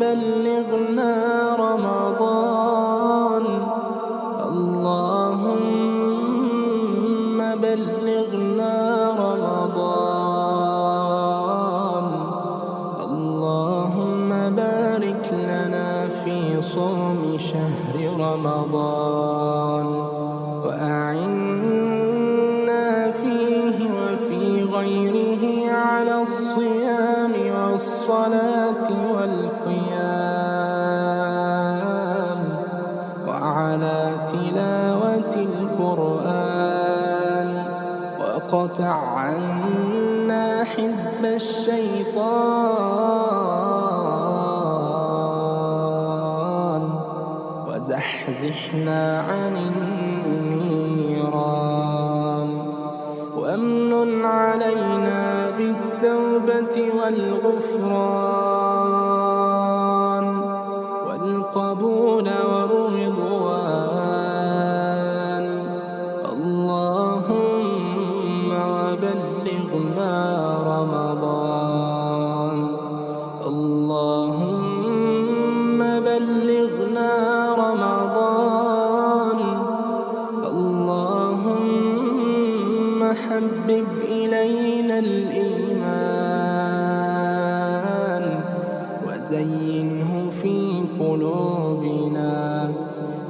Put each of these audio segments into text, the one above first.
بلغنا رمضان، اللهم بلغنا رمضان. اللهم بارك لنا في صوم شهر رمضان، وأعنا فيه وفي غيره على الصيام والصلاة والقيام، وعلى تلاوة القرآن، وقطع عنا حزب الشيطان، وزحزحنا عن النيران. وأمن علينا بالتوبة والغفران والقبول والرضوان. اللهم وبلغنا رمضان، اللهم بلغنا رمضان. اللهم حبب إلينا الإيمان وزينه في قلوبنا،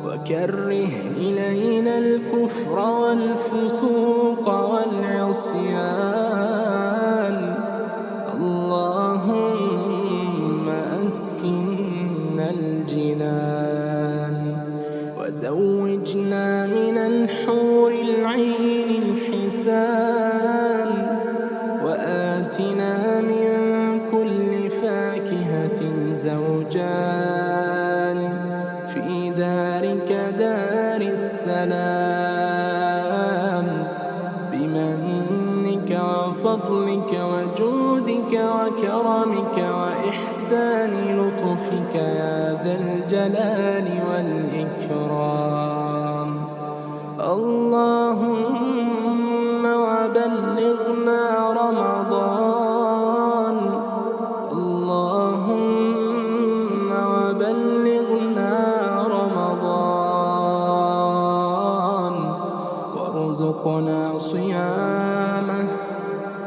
وكره إلينا الكفر والفسوق والعصيان. اللهم أسكننا الجنان، وزوجنا من الحور العين الحسان، وآتنا من كل فاكهة زوجان، في دارك دار السلام، بمنك وفضلك وجودك وكرمك وإحسان لطفك يا ذا الجلال والإكرام. اللهم وبلغنا رمضان، اللهم وبلغنا رمضان. وارزقنا صيامه،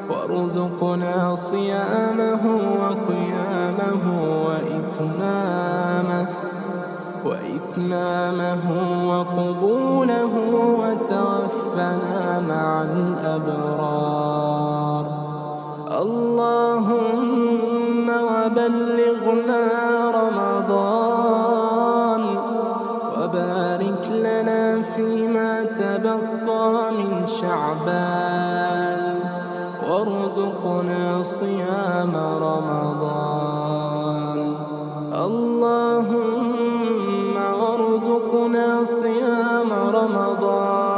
وارزقنا صيامه وقيامه وإتمامه وقبوله، وتوفنا مع الأبرار. اللهم وبلغنا رمضان، وبارك لنا فيما تبقى من شعبان، وارزقنا صيام رمضان. اللهم وارزقنا صيام رمضان.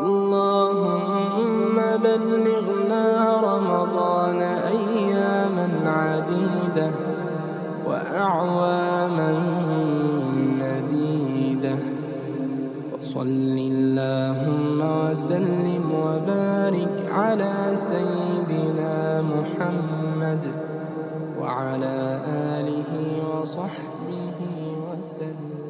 اللهم بلغنا رمضان أياما عديدة وأعواما مديدة. وصل اللهم وسلم وبارك على سيدنا محمد وعلى آله وصحبه وسلم.